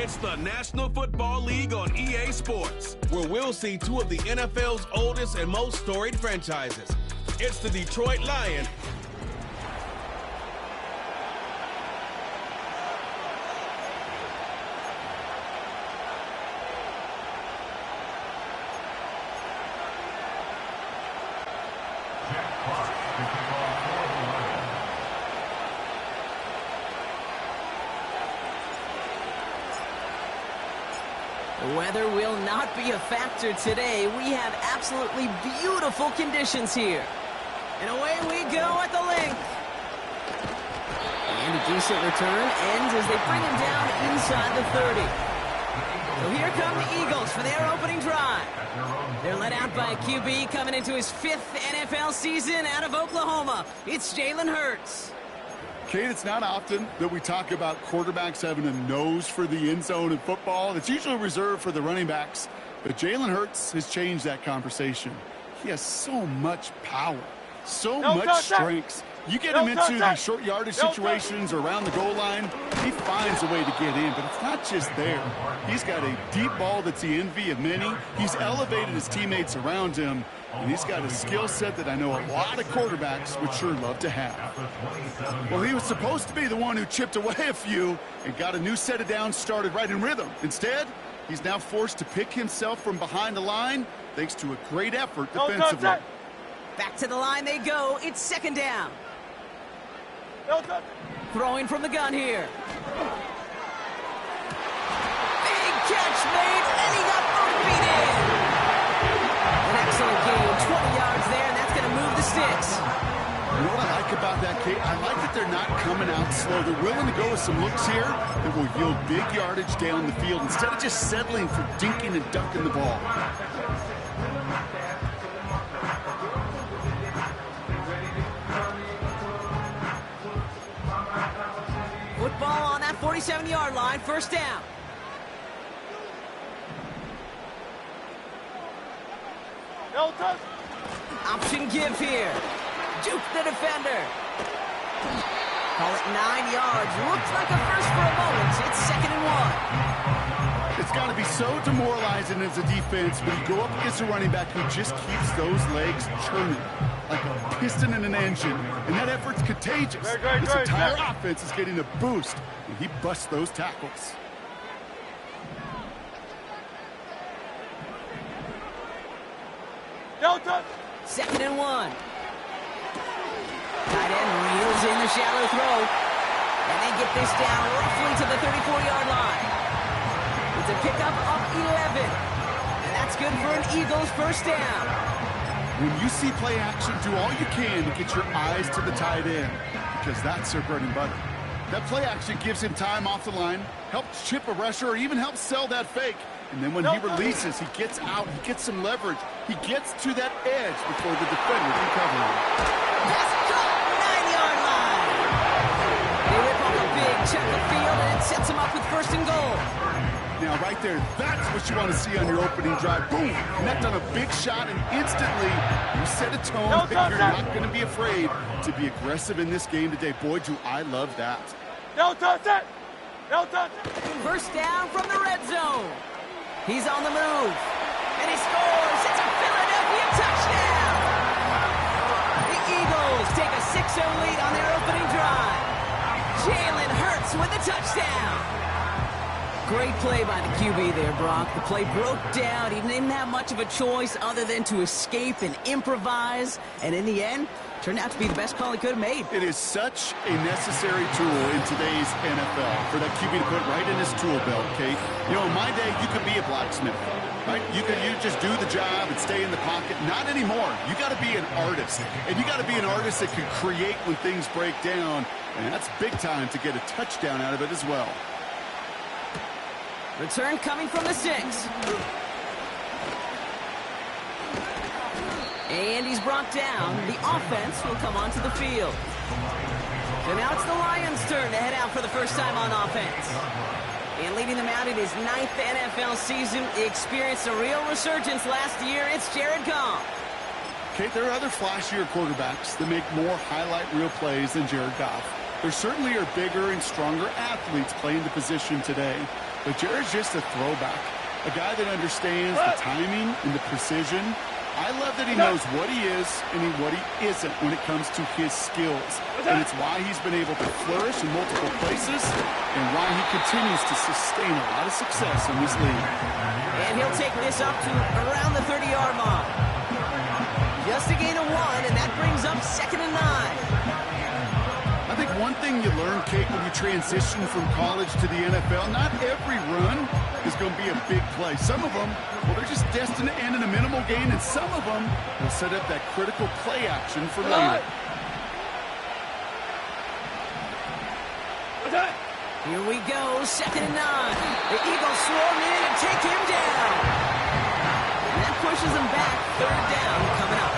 It's the National Football League on EA Sports, where we'll see two of the NFL's oldest and most storied franchises. It's the Detroit Lions The weather will not be a factor today. We have absolutely beautiful conditions here. And away we go at the length. And a decent return ends as they bring him down inside the 30. So here come the Eagles for their opening drive. They're led out by a QB coming into his 5th NFL season out of Oklahoma. It's Jalen Hurts. Kate, it's not often that we talk about quarterbacks having a nose for the end zone in football. It's usually reserved for the running backs. But Jalen Hurts has changed that conversation. He has so much power, so much strength. You get him into these short yardage situations or around the goal line, he finds a way to get in. But it's not just there. He's got a deep ball that's the envy of many. He's elevated his teammates around him. And he's got a skill set that I know a lot of quarterbacks would sure love to have. Well, he was supposed to be the one who chipped away a few and got a new set of downs started right in rhythm. Instead, he's now forced to pick himself from behind the line thanks to a great effort defensively. Back to the line they go. It's second down. Throwing from the gun here. Big catch made, and he got both beat in. An excellent gain, 20 yards there, and that's going to move the sticks. You know what I like about that, Kate? I like that they're not coming out slow. They're willing to go with some looks here that will yield big yardage down the field instead of just settling for dinking and dunking the ball. Football on that 47-yard line, first down. Option give here. Juke the defender. Call it 9 yards. Looks like a first for a moment. It's 2nd and 1. It's got to be so demoralizing as a defense when you go up against a running back who just keeps those legs churning like a piston in an engine. And that effort's contagious. This entire offense is getting a boost, and he busts those tackles. Second and 1. Tight end reels in the shallow throw. And they get this down roughly to the 34-yard line. It's a pickup of 11. And that's good for an Eagles first down. When you see play action, do all you can to get your eyes to the tight end, because that's their bread and butter. That play action gives him time off the line, helps chip a rusher, or even helps sell that fake. And then when he releases, he gets out, he gets some leverage. He gets to that edge before the defender can cover him. Pass caught, 9-yard line. They rip off a big chunk of field, and it sets him up with first and goal. Now, right there, that's what you want to see on your opening drive. Boom! Connect on a big shot, and instantly you set a tone that you're not going to be afraid to be aggressive in this game today. Boy, do I love that. First down from the red zone. He's on the move, and he scores. It's a Philadelphia touchdown. The Eagles take a 6-0 lead on their opening drive. Jalen Hurts with the touchdown. Great play by the QB there, Brock. The play broke down. He didn't have much of a choice other than to escape and improvise, and in the end, turned out to be the best call he could have made. It is such a necessary tool in today's NFL for that QB to put right in his tool belt, Kate. You know, in my day, you could be a blacksmith, right? You just do the job and stay in the pocket. Not anymore. You got to be an artist, and you got to be an artist that can create when things break down, and that's big time to get a touchdown out of it as well. Return coming from the 6. And he's brought down. The offense will come onto the field. So now it's the Lions' turn to head out for the first time on offense. And leading them out in his 9th NFL season, he experienced a real resurgence last year. It's Jared Goff. Okay, there are other flashier quarterbacks that make more highlight reel plays than Jared Goff. There certainly are bigger and stronger athletes playing the position today, but Jared's just a throwback, a guy that understands the timing and the precision. I love that he knows what he is and what he isn't when it comes to his skills. And it's why he's been able to flourish in multiple places and why he continues to sustain a lot of success in this league. And he'll take this up to around the 30-yard line. Just a gain of 1, and that brings up 2nd and 9. I think one thing you learn, Kate, when you transition from college to the NFL, not every run is going to be a big play. Some of them, well, they're just destined to end in a minimal gain, and some of them will set up that critical play action for later. Here we go, 2nd and 9. The Eagles swarm in and take him down. And that pushes him back. 3rd down coming up.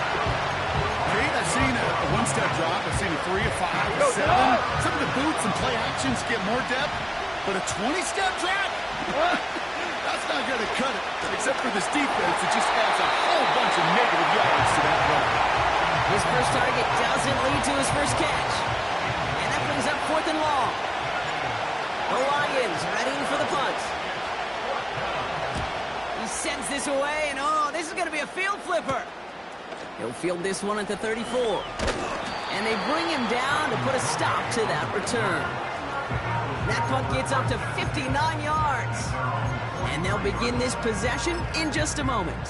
Kate, I've seen a one-step drop. I've seen a 3, a 5, a 7. Some of the boots and play actions get more depth, but a 20-step drop? That's not going to cut it, except for this defense that just adds a whole bunch of negative yards to that run. His first target doesn't lead to his first catch. And that brings up 4th and long. The Lions ready for the punt. He sends this away, and oh, this is going to be a field flipper. He'll field this one at the 34. And they bring him down to put a stop to that return. That punt gets up to 59 yards. And they'll begin this possession in just a moment.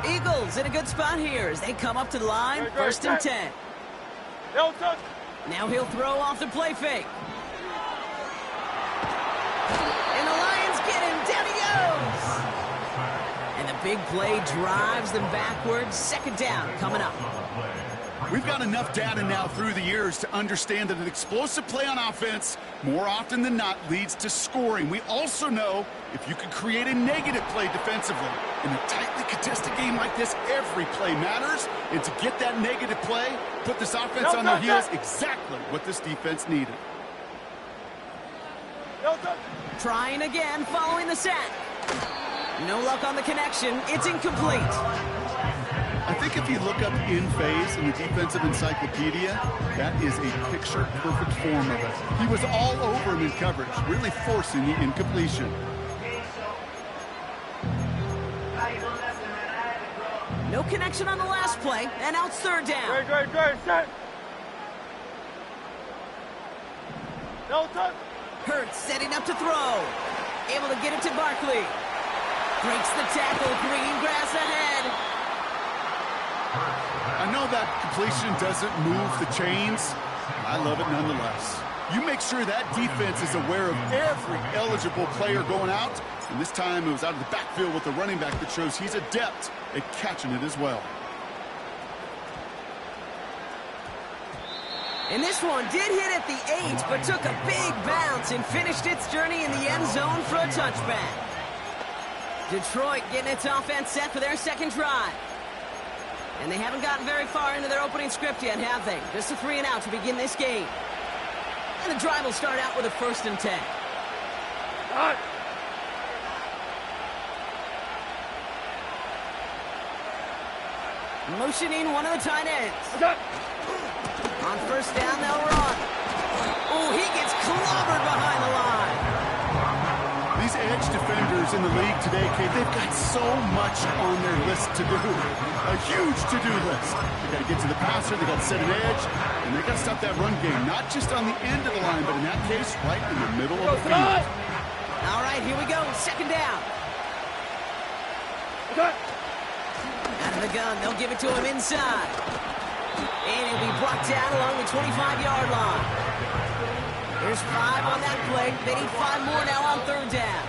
Eagles in a good spot here as they come up to the line. 1st and 10. Now he'll throw off the play fake. And the Lions get him. Down he goes. And the big play drives them backwards. 2nd down coming up. We've got enough data now through the years to understand that an explosive play on offense more often than not leads to scoring. We also know if you can create a negative play defensively. In a tightly contested game like this, every play matters. And to get that negative play, put this offense on their heels, exactly what this defense needed. Trying again following the sack. No luck on the connection. It's incomplete. I think if you look up in phase in the defensive encyclopedia, that is a picture-perfect form of it. He was all over him in coverage, really forcing the incompletion. No connection on the last play, and now it's 3rd down. Set. Hurts setting up to throw. Able to get it to Barkley. Breaks the tackle. Green grass ahead. I know that completion doesn't move the chains. I love it nonetheless. You make sure that defense is aware of every eligible player going out. And this time it was out of the backfield with the running back that shows he's adept at catching it as well. And this one did hit at the 8, but took a big bounce and finished its journey in the end zone for a touchback. Detroit getting its offense set for their 2nd drive. And they haven't gotten very far into their opening script yet, have they? Just a 3 and out to begin this game. And the drive will start out with a 1st and 10. Motioning one of the tight ends. On 1st down, they'll run. Oh, he gets clobbered behind the line. These edge defenders in the league today, Kate, they've got so much on their list to do. A huge to-do list. They got to get to the passer, they got to set an edge, and they got to stop that run game, not just on the end of the line, but in that case, right in the middle of the field. All right, here we go. 2nd down. Out of the gun, they'll give it to him inside. And he'll be brought down along the 25-yard line. There's 5 on that play. They need 5 more now on 3rd down.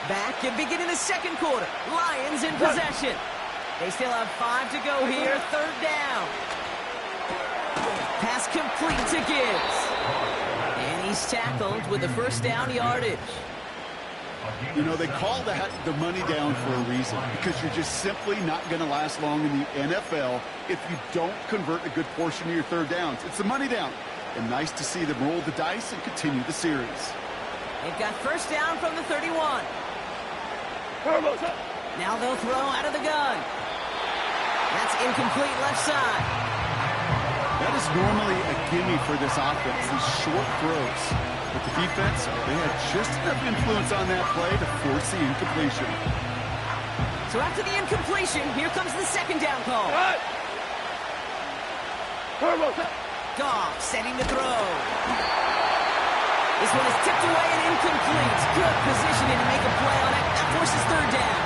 Back and beginning the 2nd quarter. Lions in possession. They still have 5 to go here. 3rd down. Pass complete to Gibbs. And he's tackled with the 1st down yardage. You know, they call that the money down for a reason, because you're just simply not going to last long in the NFL if you don't convert a good portion of your third downs. It's the money down. And nice to see them roll the dice and continue the series. They've got first down from the 31. Now they'll throw out of the gun. That's incomplete left side. That is normally a gimme for this offense, these short throws. But the defense, they had just enough influence on that play to force the incompletion. So after the incompletion, here comes the second down call. Goff setting the throw. This one is tipped away and incomplete. Good positioning to make a play on it. That forces third down.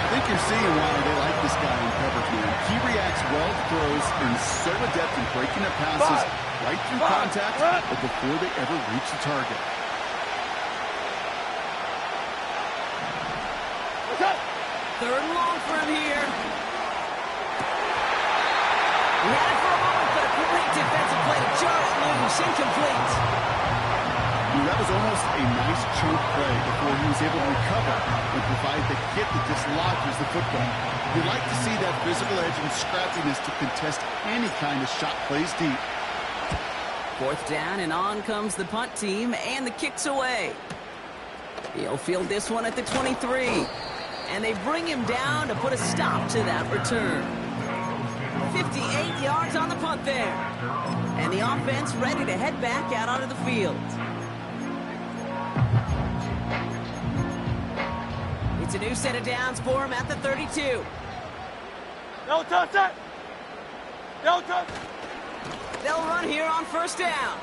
I think you're seeing why they like this guy in coverage, man. He reacts well to throws and is so adept in breaking up passes right through contact or before they ever reach the target. Third and long for him here. He had it for a moment, but a great defensive play to jar it loose. Incomplete. That was almost a nice chunk play before he was able to recover and provide the hit that dislodges the football. You'd like to see that physical edge and scrappiness to contest any kind of shot plays deep. Fourth down, and on comes the punt team, and the kick's away. He'll field this one at the 23. And they bring him down to put a stop to that return. 58 yards on the punt there. And the offense ready to head back out onto the field. It's a new set of downs for him at the 32. No touch it! No touch! They'll run here on first down.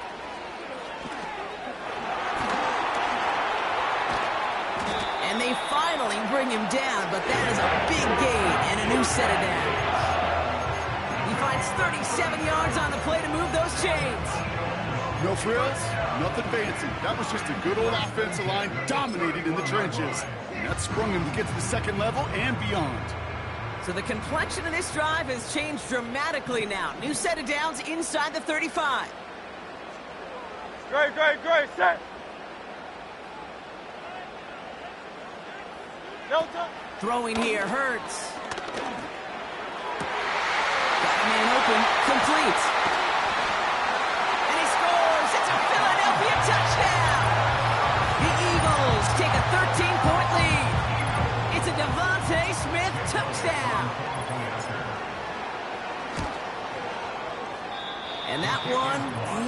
And they finally bring him down, but that is a big gain and a new set of downs. He finds 37 yards on the play to move those chains. No frills, nothing fancy. That was just a good old offensive line dominating in the trenches. And that sprung him to get to the second level and beyond. So the complexion of this drive has changed dramatically now. New set of downs inside the 35. Great, set! No touch! Throwing here, Hurts. Got a man open, complete. And he scores! It's a Philadelphia touchdown! The Eagles take a 13-point lead. It's a Devontae Smith touchdown. And that one,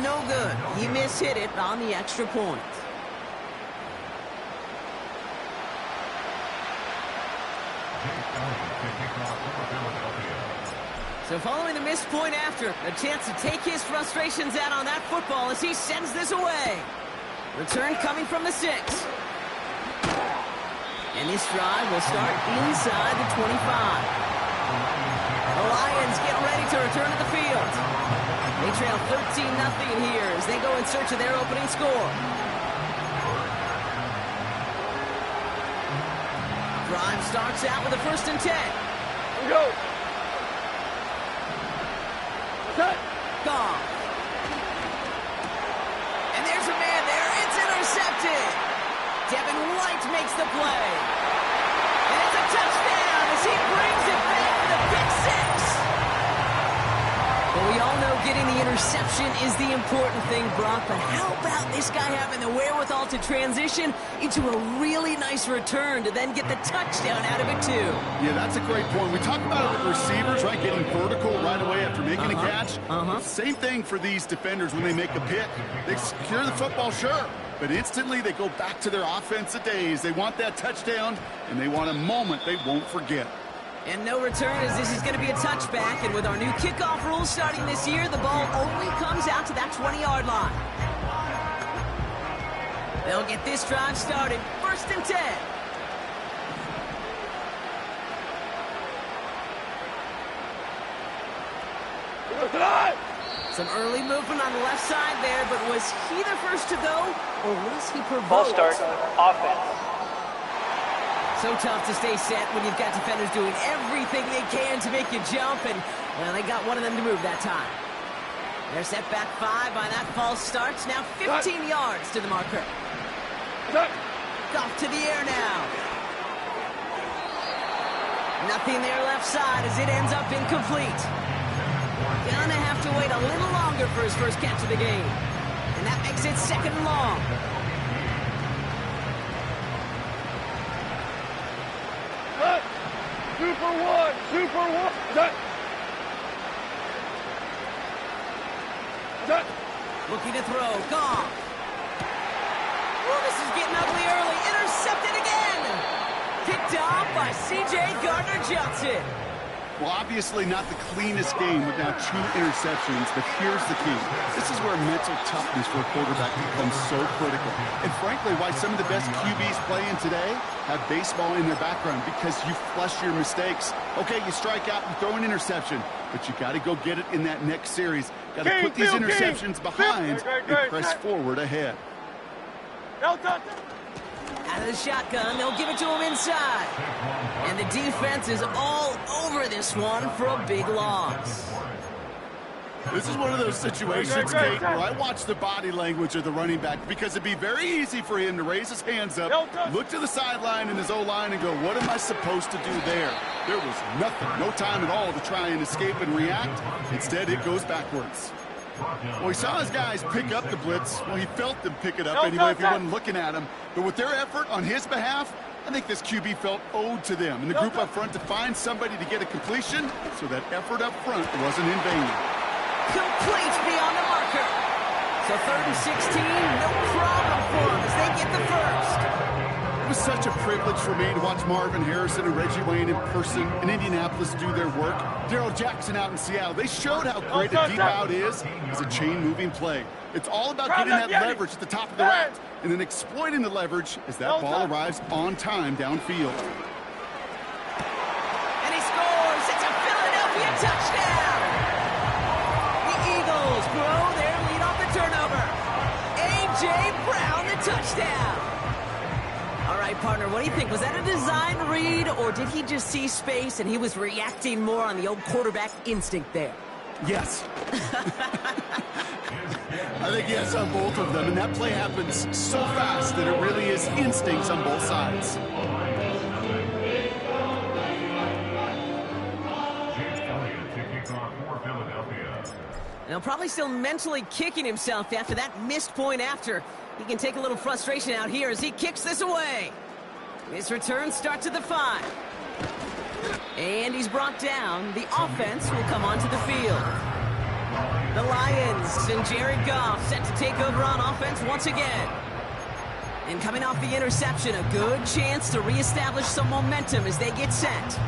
no good. He mishit it on the extra point. So following the missed point after, a chance to take his frustrations out on that football as he sends this away. Return coming from the 6. And this drive will start inside the 25. The Lions get ready to return to the field. They trail 13-0 here as they go in search of their opening score. Drive starts out with a 1st and 10. Here we go! Goff. And there's a man there. It's intercepted. Devin White makes the play. And it's a touchdown as he brings it back for the pick 6. Well, we all know getting the interception is the important thing, Brock, but how about this guy having the wherewithal to transition into a really nice return to then get the touchdown out of it, too? Yeah, that's a great point. We talk about it with receivers, right, getting vertical right away after making a catch. Same thing for these defenders when they make a pick. They secure the football, sure, but instantly they go back to their offensive days. They want that touchdown, and they want a moment they won't forget. And no return as this is going to be a touchback. And with our new kickoff rules starting this year, the ball only comes out to that 20-yard line. They'll get this drive started. 1st and 10. Some early movement on the left side there, but was he the first to go, or was he provoked? Ball start, offense. So tough to stay set when you've got defenders doing everything they can to make you jump, and well, they got one of them to move that time. They're set back 5 by that false start. Now 15 yards to the marker. off to the air now. Nothing there left side as it ends up incomplete. Gonna have to wait a little longer for his first catch of the game. And that makes it 2nd and long. Cut. 2 for 1. 2 for 1. Cut. Cut. Looking to throw. Gone. Ooh, this is getting ugly early. Intercepted again. Picked off by C.J. Gardner-Johnson. Well, obviously not the cleanest game with now 2 interceptions, but here's the key. This is where mental toughness for a quarterback becomes so critical. And frankly, why some of the best QBs playing today have baseball in their background, because you flush your mistakes. Okay, you strike out, you throw an interception, but you got to go get it in that next series. Got to put these interceptions behind and press forward ahead. No touch. Out of the shotgun, they'll give it to him inside. And the defense is all over this one for a big loss. This is one of those situations, Kate, where I watch the body language of the running back, because it'd be very easy for him to raise his hands up, look to the sideline in his O-line and go, what am I supposed to do there? There was nothing, no time at all to try and escape and react. Instead, it goes backwards. Well, he saw his guys pick up the blitz. Well, he felt them pick it up anyway if he wasn't looking at him. But with their effort on his behalf, I think this QB felt owed to them and the group up front to find somebody to get a completion, so that effort up front wasn't in vain. Complete beyond the marker. So 3rd and 16, no problem for them as they get the first. It was such a privilege for me to watch Marvin Harrison and Reggie Wayne in person in Indianapolis do their work. Darrell Jackson out in Seattle. They showed how great a deep out is as a chain-moving play. It's all about getting that leverage at the top of the route and then exploiting the leverage as that ball arrives on time downfield. And he scores. It's a Philadelphia touchdown. The Eagles grow their lead off the turnover. A.J. Brown, the touchdown. All right, partner, what do you think? Was that a design read, or did he just see space and he was reacting more on the old quarterback instinct there? Yes. I think yes on both of them, and that play happens so fast that it really is instincts on both sides. Now, probably still mentally kicking himself after that missed point after. He can take a little frustration out here as he kicks this away. His return starts at the 5. And he's brought down. The offense will come onto the field. The Lions and Jared Goff set to take over on offense once again. And coming off the interception, a good chance to reestablish some momentum as they get set.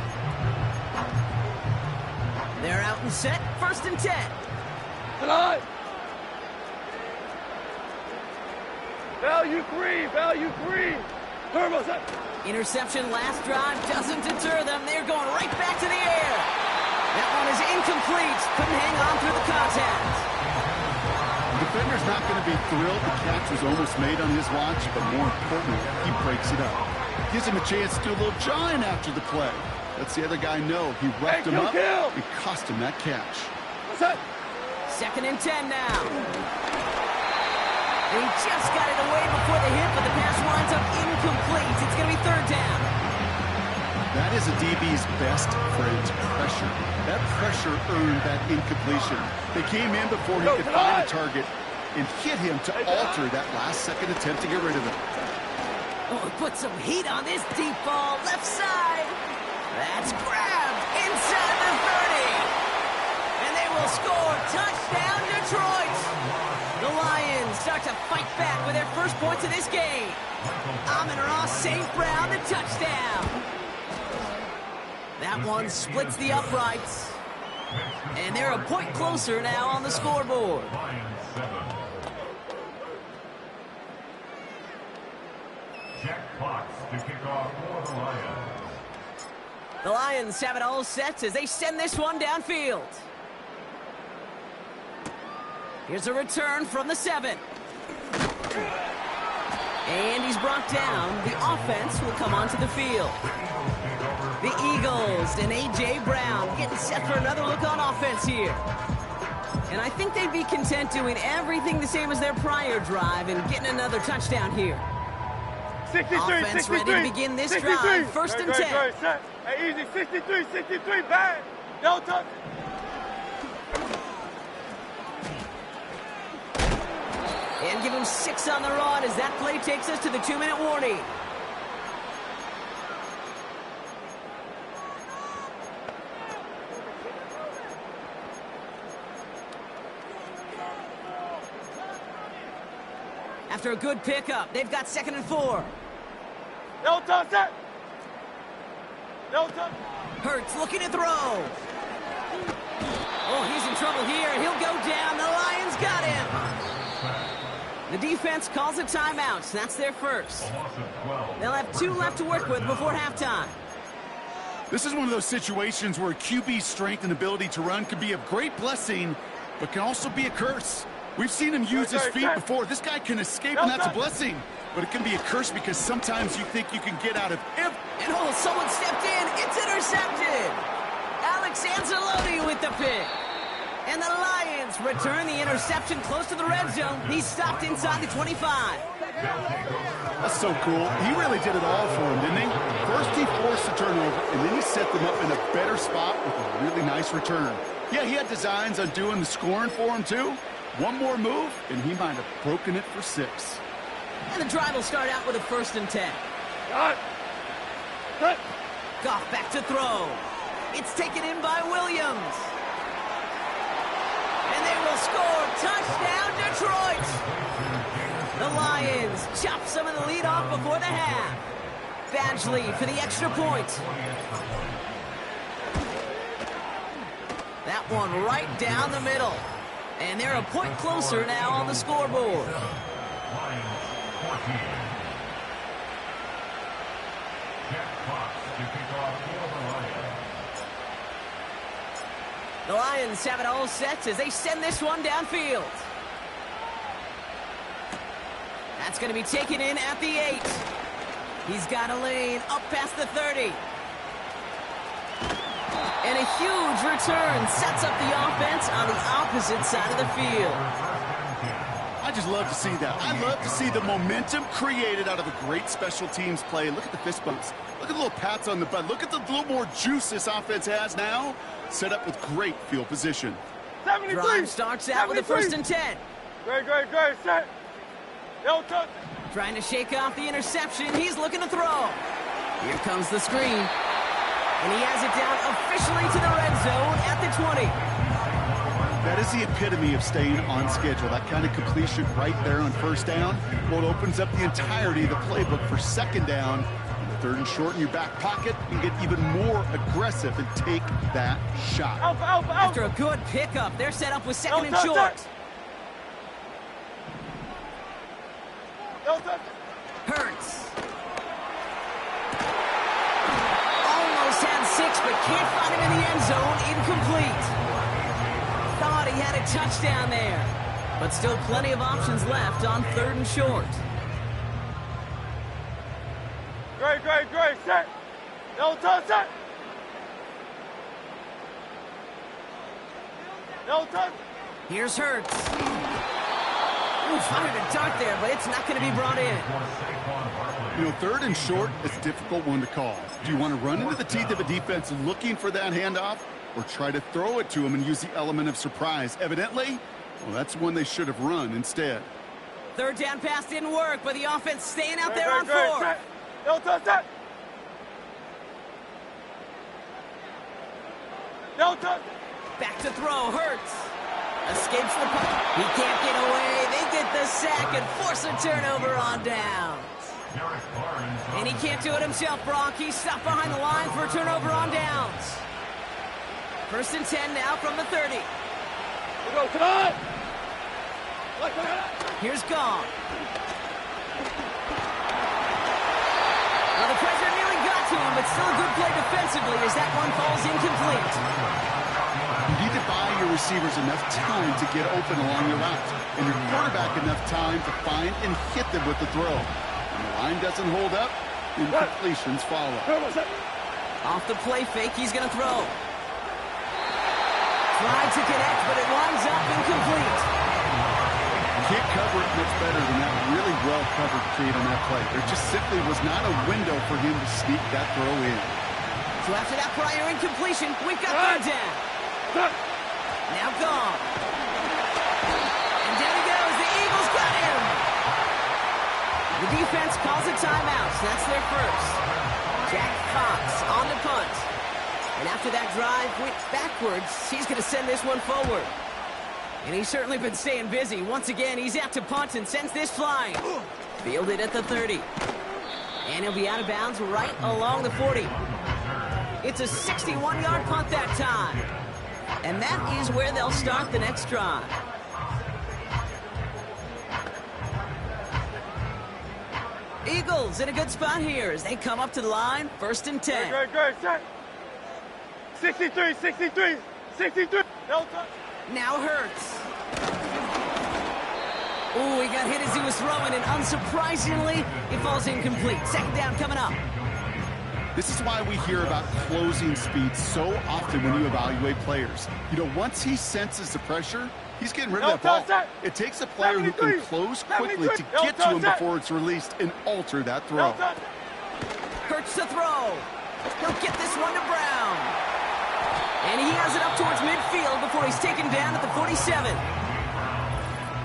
They're out and set, 1st and 10. Tonight. Value 3. Value 3. Turbo set. Interception last drive doesn't deter them. They're going right back to the air. That one is incomplete. Couldn't hang on through the contact. The defender's not going to be thrilled the catch was almost made on his watch, but more importantly, he breaks it up. Gives him a chance to do a little jawing after the play. Lets the other guy know he roughed him up and cost him that catch. What's that? 2nd and 10 now. And he just got it away before the hit, but the pass winds up incomplete. It's going to be 3rd down. That is a DB's best friend, pressure. That pressure earned that incompletion. They came in before he could find a target and hit him to alter that last-second attempt to get rid of him. Oh, put some heat on this deep ball. Left side. That's grabbed inside the 30. And they will score. Touchdown, Detroit. The Lions start to fight back with their first points of this game. Amon-Ra St. Brown, the touchdown. That one splits the uprights. And they're a point closer now on the scoreboard. Jack Fox to kick off for the Lions. The Lions have it all set as they send this one downfield. Here's a return from the 7. And he's brought down. The offense will come onto the field. The Eagles and A.J. Brown getting set for another look on offense here. And I think they'd be content doing everything the same as their prior drive and getting another touchdown here. 63, Offense 63. ready to begin this 63. drive. First and 10. Great, set. Hey, easy. 63, 63, bang. No touch. And give him 6 on the rod as that play takes us to the 2-minute warning. After a good pickup, they've got 2nd and 4. No touch, set. No touch. Hurts looking to throw. Oh, he's in trouble here. He'll go down. The Lions got him. The defense calls a timeout. That's their first. They'll have 2 left to work with before halftime. This is one of those situations where QB's strength and ability to run could be a great blessing, but can also be a curse. We've seen him use his feet before. This guy can escape, and that's a blessing. But it can be a curse because sometimes you think you can get out of it. And oh, someone stepped in. It's intercepted. Alex Anzalone with the pick. And the Lions return the interception close to the red zone. He's stopped inside the 25. That's so cool. He really did it all for him, didn't he? First he forced a turnover, and then he set them up in a better spot with a really nice return. Yeah, he had designs on doing the scoring for him, too. One more move, and he might have broken it for 6. And the drive will start out with a 1st and 10. Cut. Goff back to throw. It's taken in by Williams. And they will score. Touchdown, Detroit. The Lions chop some of the lead off before the half. Badgley for the extra point. That one right down the middle. And they're a point closer now on the scoreboard. The Lions have it all set as they send this one downfield. That's going to be taken in at the 8. He's got a lane up past the 30. And a huge return sets up the offense on the opposite side of the field. I just love to see that. I love to see the momentum created out of a great special teams play. Look at the fist bumps. Look at the little pats on the butt. Look at the little more juice this offense has now. Set up with great field position. 73. Drive starts out with a 1st and 10. Great, set. No touch. Trying to shake off the interception. He's looking to throw. Here comes the screen. And he has it down officially to the red zone at the 20. That is the epitome of staying on schedule. That kind of completion right there on 1st down. Well, it opens up the entirety of the playbook for 2nd down. 3rd and short in your back pocket. You can get even more aggressive and take that shot. Alpha. After a good pickup, they're set up with 2nd and short. No touch. Hurts. Almost had 6, but can't find him in the end zone. Incomplete. Thought he had a touchdown there. But still plenty of options left on 3rd and short. Great, set. No touch, set. No touch. Here's Hurts. Ooh, fired a dart there, but it's not going to be brought in. You know, 3rd and short is a difficult one to call. Do you want to run into the teeth of a defense looking for that handoff, or try to throw it to him and use the element of surprise? Evidently, well, that's one they should have run instead. 3rd down pass didn't work, but the offense staying out there on 4th. Set. No touch, set. No touch. Back to throw, Hurts. Escapes the puck. He can't get away. They get the sack and force a turnover on downs. And he can't do it himself, Brock. He's stopped behind the line for a turnover on downs. 1st and 10 now from the 30. We go tonight. Here's Goff. Well, the pressure nearly got to him, but still a good play defensively as that one falls incomplete. You need to buy your receivers enough time to get open along your route, and your quarterback enough time to find and hit them with the throw. When the line doesn't hold up, incompletions follow. Off the play fake, he's going to throw. Tried to connect, but it winds up incomplete. can't cover it much better than that really well-covered kid on that play. There just simply was not a window for him to sneak that throw in. So after that prior incompletion, we've got third down. Now gone. And down he goes. The Eagles got him. The defense calls a timeout, so that's their first. Jack Fox on the punt. And after that drive went backwards, he's going to send this one forward. And he's certainly been staying busy. Once again, he's out to punt and sends this flying. Fielded at the 30. And he'll be out of bounds right along the 40. It's a 61-yard punt that time. And that is where they'll start the next drive. Eagles in a good spot here as they come up to the line, 1st and 10. Great, set. 63, 63, 63. No touch. Now Hurts. Ooh, he got hit as he was throwing, and unsurprisingly, it falls incomplete. 2nd down coming up. This is why we hear about closing speed so often when you evaluate players. You know, once he senses the pressure, he's getting rid of that ball. It takes a player who can close quickly to get to him before it's released and alter that throw. Hurts to throw. He'll get this one to Brown. And he has it up towards midfield before he's taken down at the 47.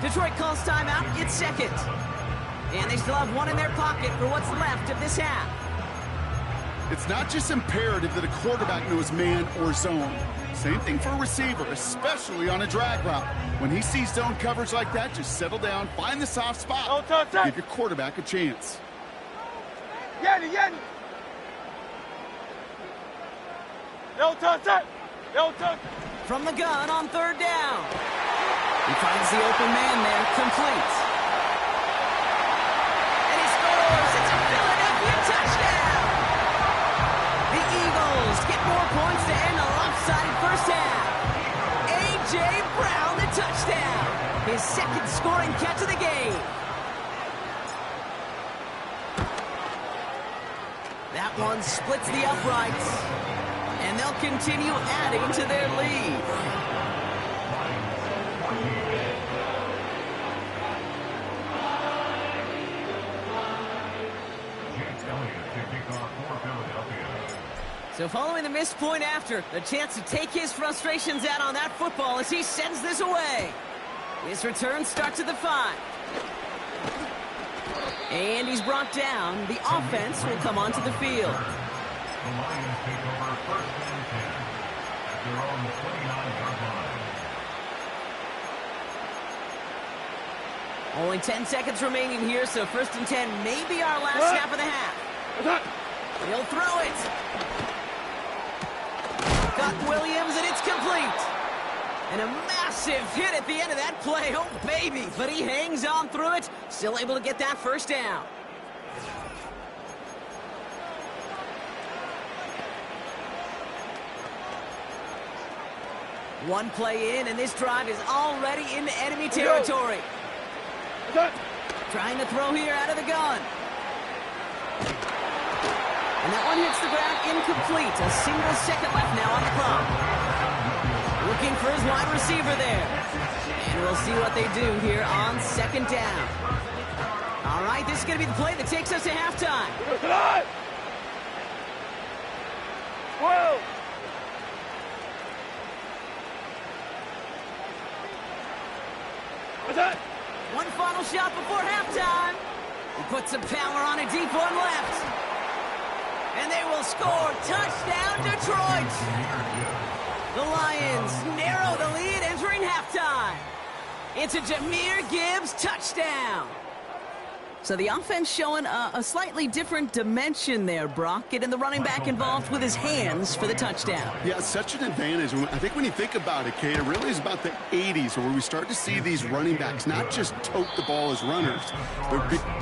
Detroit calls timeout. It's 2nd. And they still have one in their pocket for what's left of this half. It's not just imperative that a quarterback knows man or zone. Same thing for a receiver, especially on a drag route. When he sees zone coverage like that, just settle down, find the soft spot, give your quarterback a chance. Yanni. No touch. From the gun on 3rd down. He finds the open man there, complete. And he scores! It's a Philadelphia touchdown! The Eagles get more points to end a lopsided first half. A.J. Brown, the touchdown! His 2nd scoring catch of the game. That one splits the uprights. And they'll continue adding to their lead. So following the missed point after, the chance to take his frustrations out on that football as he sends this away. His return starts at the 5. And he's brought down. The offense will come onto the field. The Lions take over 1st and 10 at their own 29-yard line. Only 10 seconds remaining here, so 1st and 10 may be our last snap of the half. He'll throw it. Got Williams, and it's complete. And a massive hit at the end of that play. Oh, baby. But he hangs on through it. Still able to get that 1st down. One play in, and this drive is already into enemy territory. Trying to throw here out of the gun. And that one hits the ground incomplete. A single second left now on the clock. Looking for his wide receiver there. And we'll see what they do here on 2nd down. All right, this is going to be the play that takes us to halftime. 12. One final shot before halftime. He puts some power on a deep one left. And they will score. Touchdown, Detroit. The Lions narrow the lead entering halftime. It's a Jahmyr Gibbs touchdown. So the offense showing a slightly different dimension there, Brock. Getting the running back involved with his hands for the touchdown. Yeah, such an advantage. I think when you think about it, Kate, it really is about the 80s where we start to see these running backs not just tote the ball as runners.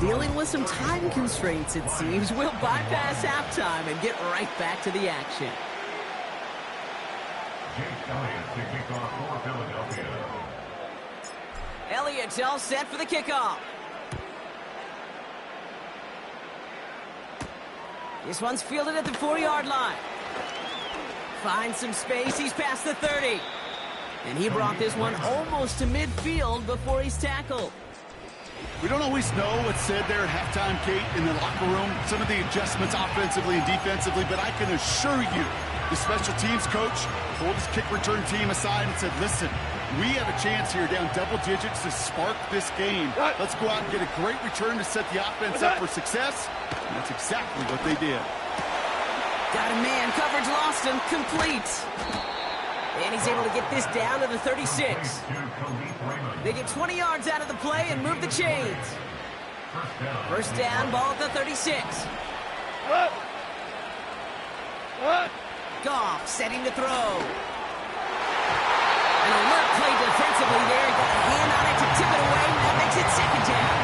Dealing with some time constraints, it seems. We'll bypass halftime and get right back to the action. Elliott to kick off for Philadelphia. Elliott's all set for the kickoff. This one's fielded at the 4-yard line. Finds some space. He's past the 30. And he brought this one almost to midfield before he's tackled. We don't always know what's said there at halftime, Kate, in the locker room, some of the adjustments offensively and defensively, but I can assure you the special teams coach pulled his kick return team aside and said, listen, we have a chance here down double digits to spark this game. Let's go out and get a great return to set the offense up for success. And that's exactly what they did. Got a man, coverage lost him, complete. And he's able to get this down to the 36. They get 20 yards out of the play and move the chains. First down, ball at the 36. Goff setting to throw. An alert play defensively there. Got a hand on it to tip it away. That makes it second down.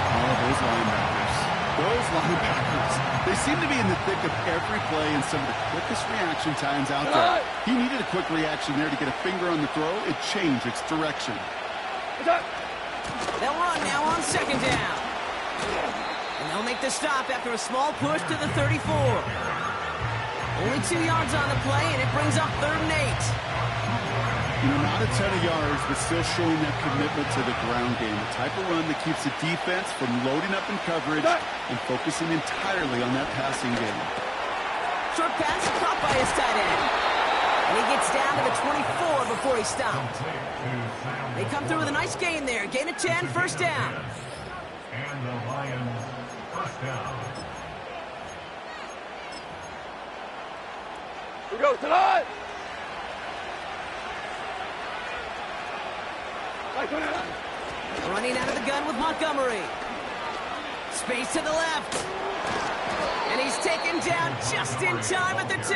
Oh, those linebackers. Those linebackers. They seem to be in the thick of every play and some of the quickest reaction times out there. He needed a quick reaction there to get a finger on the throw. It changed its direction. They'll run now on second down. And they'll make the stop after a small push to the 34. Only 2 yards on the play, and it brings up 3rd and 8. You know, not a ton of yards, but still showing that commitment to the ground game. The type of run that keeps the defense from loading up in coverage and focusing entirely on that passing game. Short pass caught by his tight end. And he gets down to the 24 before he stopped. They come through with a nice gain there. Gain of 10, first down. And the Lions, first down. We go tonight. Running out of the gun with Montgomery. Space to the left. And he's taken down just in time at the 2.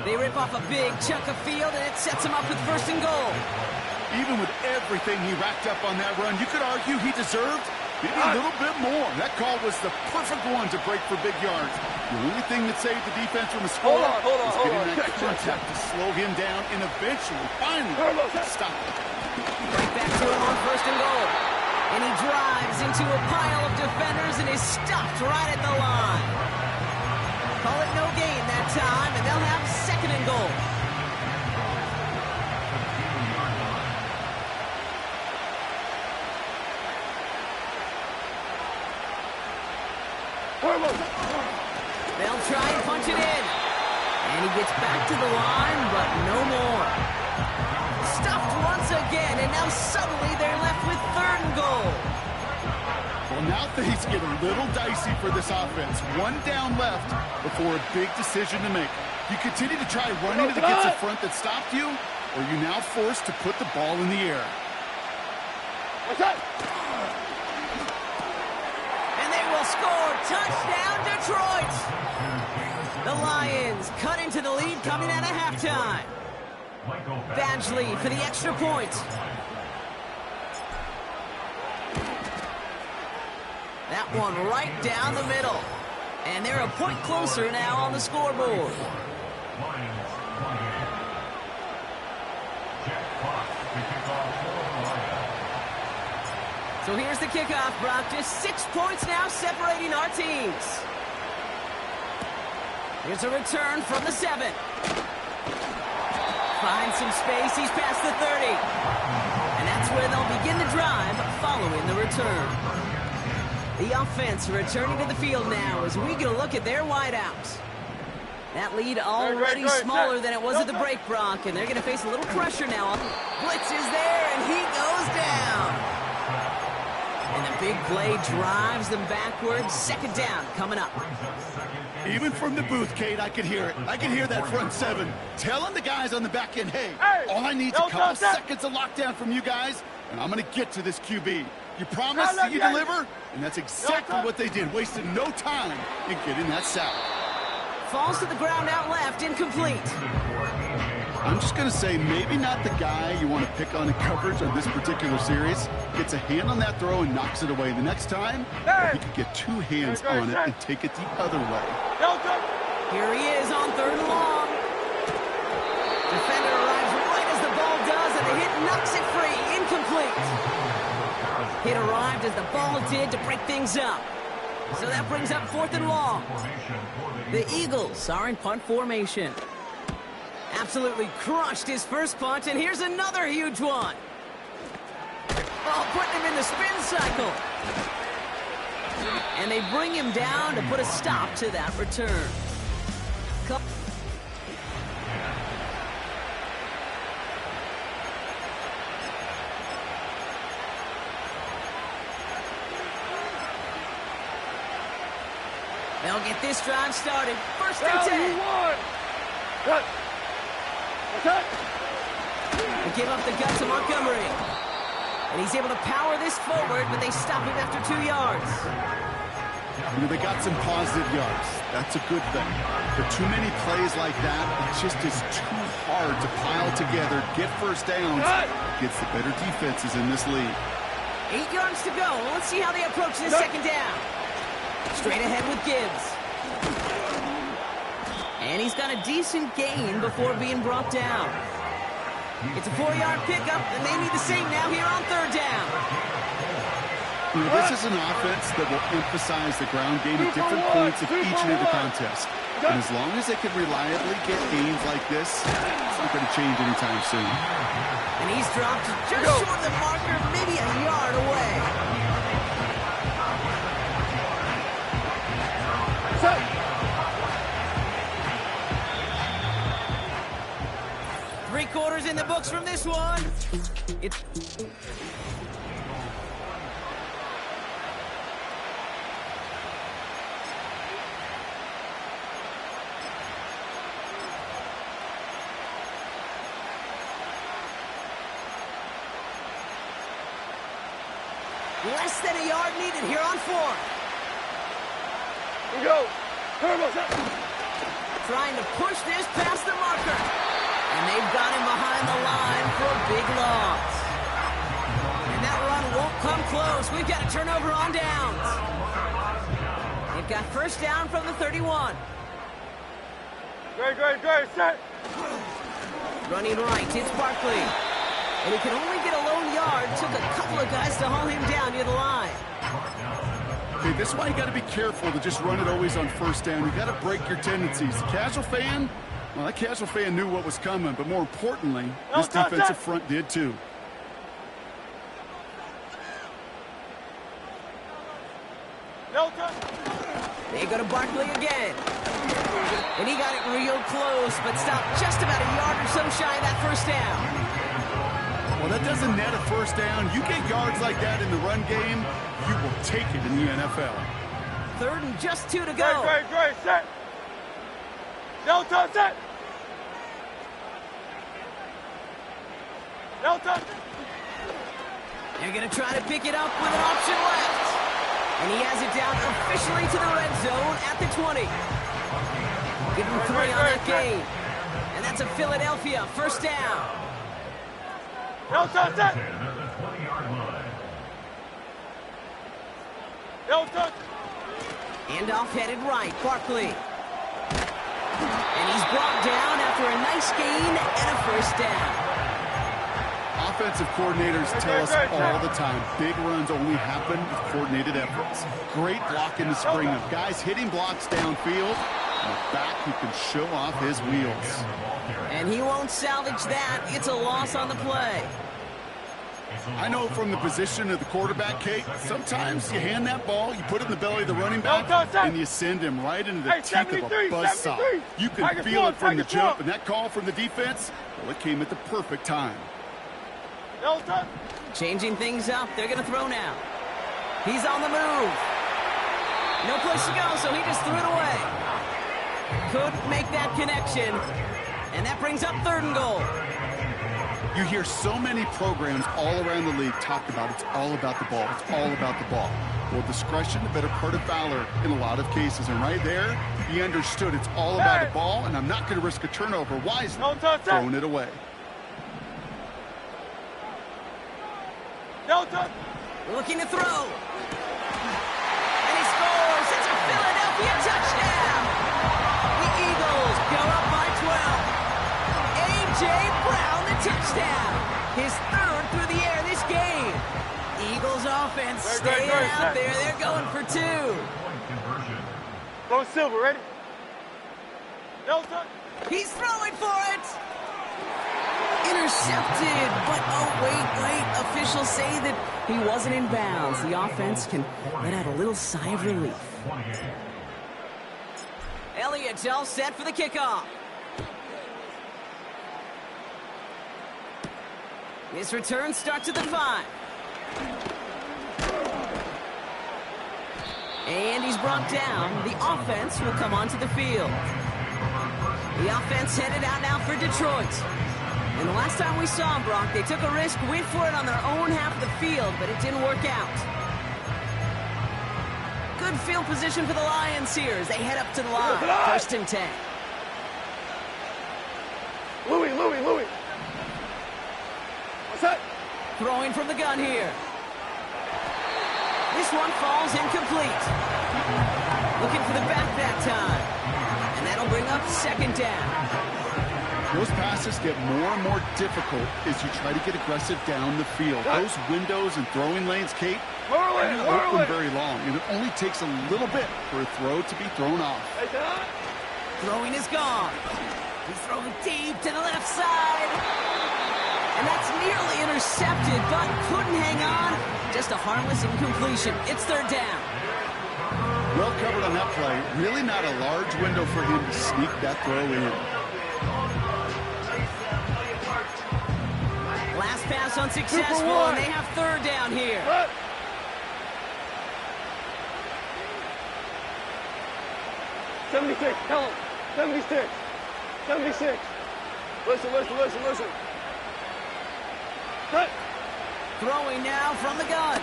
They rip off a big chunk of field, and it sets him up with 1st and goal. Even with everything he racked up on that run, you could argue he deserved maybe a little bit more. That call was the perfect one to break for big yards. The only thing that saved the defense from a score was getting that contact to slow him down and eventually, finally, stop it. Right back to him on 1st and goal. And he drives into a pile of defenders and is stopped right at the line. Call it no gain that time, and they'll have 2nd and goal. They'll try and punch it in. And he gets back to the line, but no more. Stuffed once again, and now suddenly they're left with 3rd and goal. Well, now things get a little dicey for this offense. 1 down left before a big decision to make. You continue to try running it against a front that stopped you, or you're now forced to put the ball in the air. What's that? And they will score. Touchdown, Detroit. The Lions cut into the lead coming out of halftime. Badgley for the extra point. That one right down the middle. And they're a point closer now on the scoreboard. So here's the kickoff, Brock. Just 6 points now separating our teams. Here's a return from the 7. Finds some space. He's past the 30. And that's where they'll begin the drive following the return. The offense returning to the field now as we get a look at their wideouts. That lead already smaller than it was at the break, Brock, and they're going to face a little pressure now. Blitz is there, and he goes down. And the big play drives them backwards. 2nd down coming up. Even from the booth, Kate, I could hear it. I could hear that front 7 telling the guys on the back end, hey, all I need is a couple seconds of lockdown from you guys, and I'm going to get to this QB. You promise that you deliver? And that's exactly what they did. Wasted no time in getting that sack. Falls to the ground out left, incomplete. I'm just going to say maybe not the guy you want to pick on in coverage on this particular series. Gets a hand on that throw and knocks it away. The next time, he could get 2 hands on it and take it the other way. Here he is on 3rd and long. Defender arrives right as the ball does, and the hit knocks it free. Incomplete. Hit arrived as the ball did to break things up. So that brings up 4th and long. The Eagles are in punt formation. Absolutely crushed his first punt, and here's another huge one. Oh, putting him in the spin cycle. And they bring him down to put a stop to that return. They'll get this drive started. First and 10. Cut. Cut. They give up the gut to Montgomery. And he's able to power this forward, but they stop him after 2 yards. You know, they got some positive yards. That's a good thing. But too many plays like that, it just is too hard to pile together, get first downs against the better defenses in this league. 8 yards to go. Let's see how they approach this second down. Straight ahead with Gibbs. And he's got a decent gain before being brought down. It's a 4-yard pickup, and they need the same now here on third down. You know, this is an offense that will emphasize the ground game at different points of each and every contest. And as long as they can reliably get gains like this, it's not going to change anytime soon. And he's dropped just short of the marker, maybe a yard away. Set. 3 quarters in the books from this one. It's less than a yard needed here on 4. We go. Turbo set. Trying to push this past the marker. And they've got him behind the line for a big loss. And that run won't come close. We've got a turnover on downs. They've got first down from the 31. Great, set. Running right, it's Barkley. And he can only get a lone yard. Took a couple of guys to haul him down near the line. Okay, this is why you got to be careful to just run it always on first down. You got to break your tendencies. The casual fan, well, that casual fan knew what was coming, but more importantly, this defensive front did too. No touch. They go to Barkley again. And he got it real close, but stopped just about a yard or so shy of that first down. Well, that doesn't net a first down. You get yards like that in the run game, you will take it in the NFL. Third and just 2 to go. Great, set. No touch, set. No touch. They're going to try to pick it up with an option left. And he has it down officially to the red zone at the 20. Give him 3 on that gain. And that's a Philadelphia first down. No touch, set. No touch. Handoff headed right, Barkley. And he's brought down after a nice gain and a first down. Offensive coordinators tell us all the time, big runs only happen with coordinated efforts. Great block in the spring of guys hitting blocks downfield, and a back who can show off his wheels. And he won't salvage that. It's a loss on the play. I know from the position of the quarterback, Kate, sometimes you hand that ball, you put it in the belly of the running back, and you send him right into the teeth of a buzzsaw. You can feel it from the jump, and that call from the defense, well, it came at the perfect time. No touch. Changing things up. They're going to throw now. He's on the move. No place to go, so he just threw it away. Couldn't make that connection. And that brings up 3rd and goal. You hear so many programs all around the league talk about it's all about the ball. It's all about the ball. Well, discretion, the better part of valor in a lot of cases. And right there, he understood it's all about the ball, and I'm not going to risk a turnover wisely, throwing it away. No touch. Looking to throw. And he scores. It's a Philadelphia touchdown. The Eagles go up by 12. A.J. Brown, the touchdown. His 3rd through the air this game. Eagles offense staying out there. They're going for 2. Go Silver, ready? No touch. He's throwing for it. Intercepted, but oh, wait. Officials say that he wasn't in bounds. The offense can let out a little sigh of relief. Elliott's all set for the kickoff. His return starts at the 5. And he's brought down. The offense will come onto the field. The offense headed out now for Detroit. And the last time we saw them, Brock, they took a risk, went for it on their own half of the field, but it didn't work out. Good field position for the Lions here as they head up to the line. 1st and 10. Louis. What's that? Throwing from the gun here. This one falls incomplete. Looking for the back that time. And that'll bring up 2nd down. Those passes get more and more difficult as you try to get aggressive down the field. Those windows and throwing lanes, Kate, aren't open very long, and it only takes a little bit for a throw to be thrown off. Throwing is gone. He's throwing deep to the left side. And that's nearly intercepted, but couldn't hang on. Just a harmless incompletion. It's 3rd down. Well covered on that play. Really not a large window for him to sneak that throw in. Last pass unsuccessful, and they have 3rd down here. What? 76, tell him. 76. Listen. Cut. Throwing now from the gun.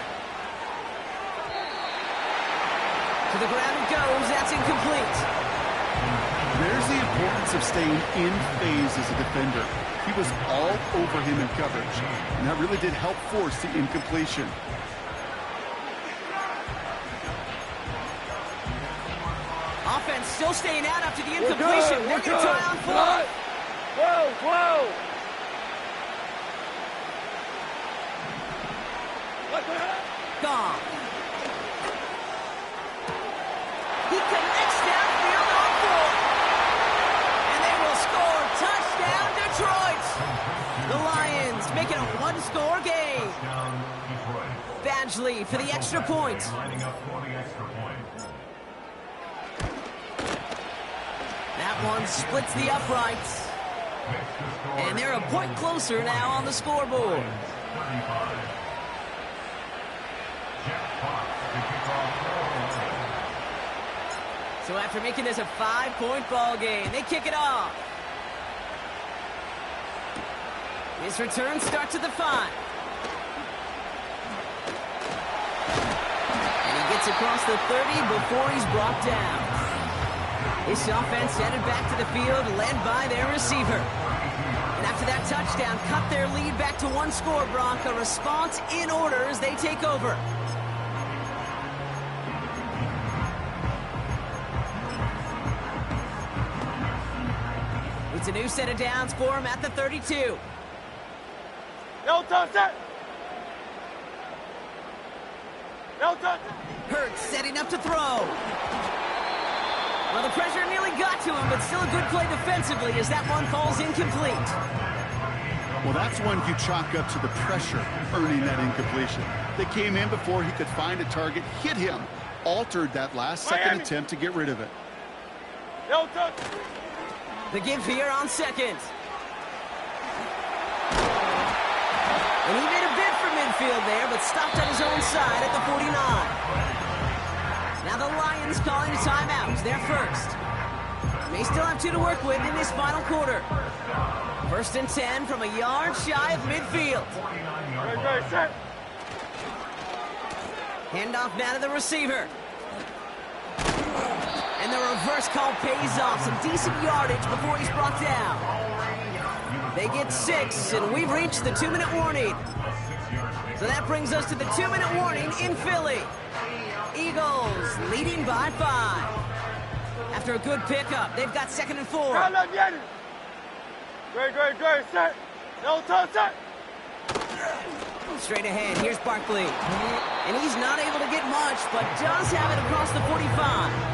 To the ground it goes. That's incomplete. There's the importance of staying in phase as a defender. He was all over him in coverage, and that really did help force the incompletion. Offense still staying out after the incompletion. They're going to try on 4th. Whoa. Gone. He connects downfield on 4th. And they will score. Touchdown, Detroit. The Lions make it a 1-score game. Badgley for the extra point. That one splits the uprights. And they're a point closer now on the scoreboard. So after making this a 5-point ball game, they kick it off. His return starts at the 5. And he gets across the 30 before he's brought down. This offense headed back to the field, led by their receiver. And after that touchdown, cut their lead back to 1 score, Brock. A response in order as they take over. It's a new set of downs for him at the 32. No touchdown. Hurts setting up to throw. Well, the pressure nearly got to him, but still a good play defensively as that one falls incomplete. Well, that's one you chalk up to the pressure earning that incompletion. They came in before he could find a target, hit him, altered that last-second attempt to get rid of it. No touch. The give here on 2nd. And he made a bid for midfield there, but stopped on his own side at the 49. Now the Lions calling a timeout. They're first. They still have 2 to work with in this final quarter. 1st and 10 from a yard shy of midfield. Right, set. Handoff now to the receiver. And the reverse call pays off. Some decent yardage before he's brought down. They get 6, and we've reached the 2-minute warning. So that brings us to the 2-minute warning in Philly. Eagles leading by 5. After a good pickup, they've got 2nd and 4. Great, set. No touch, set. Straight ahead, here's Barkley. And he's not able to get much, but does have it across the 45.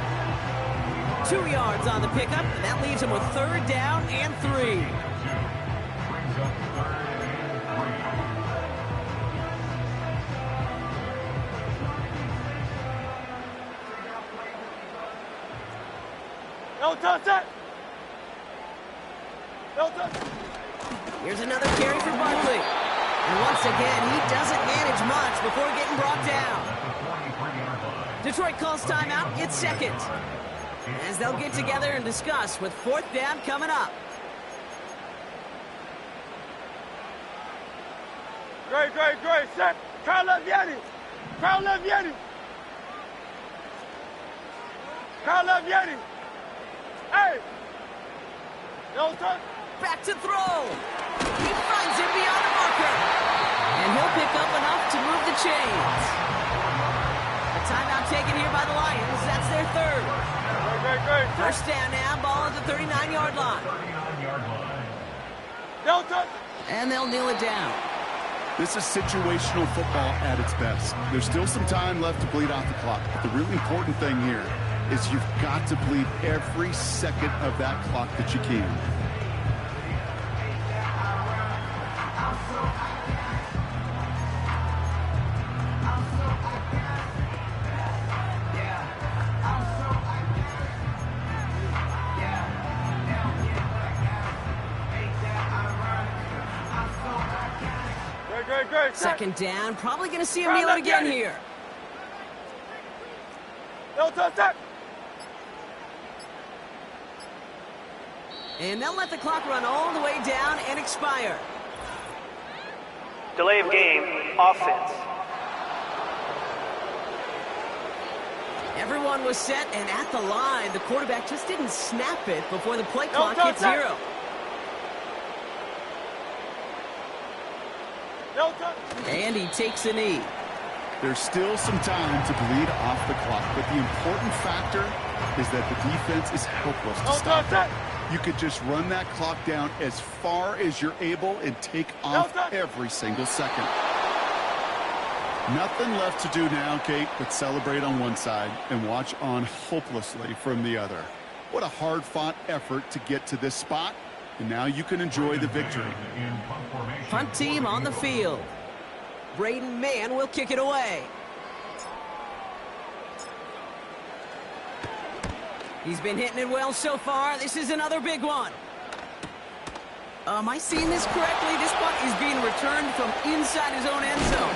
2 yards on the pickup, and that leaves him with 3rd down and 3. Don't touch that. Don't touch. Here's another carry for Barkley. And once again, he doesn't manage much before getting brought down. Detroit calls timeout. It's second. As they'll get together and discuss with fourth down coming up. Great. Set. Crowd left Yeti. Crowd left Yeti. Crowd left Yeti. Hey. Don't touch. Back to throw. He finds him beyond the marker. And he'll pick up enough to move the chains. A timeout taken here by the Lions. That's their third. Great. First down now. Ball at the 39-yard line. Don't touch. And they'll kneel it down. This is situational football at its best. There's still some time left to bleed out the clock. But the really important thing here is you've got to bleed every second of that clock that you can. Great. Second down. Probably going to see him kneel it again here. Don't touch that. And they'll let the clock run all the way down and expire. Delay of game, offense. Everyone was set and at the line. The quarterback just didn't snap it before the play clock hit zero. And he takes a knee. There's still some time to bleed off the clock, but the important factor is that the defense is helpless to stop that. You could just run that clock down as far as you're able and take off every single second. Nothing left to do now, Kate, but celebrate on one side and watch on hopelessly from the other. What a hard-fought effort to get to this spot, and now you can enjoy the victory. Punt team on the field. Braden Mann will kick it away. He's been hitting it well so far. This is another big one. Am I seeing this correctly? This punt is being returned from inside his own end zone.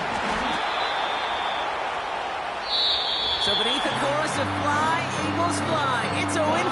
So beneath the chorus of fly, Eagles fly. It's a win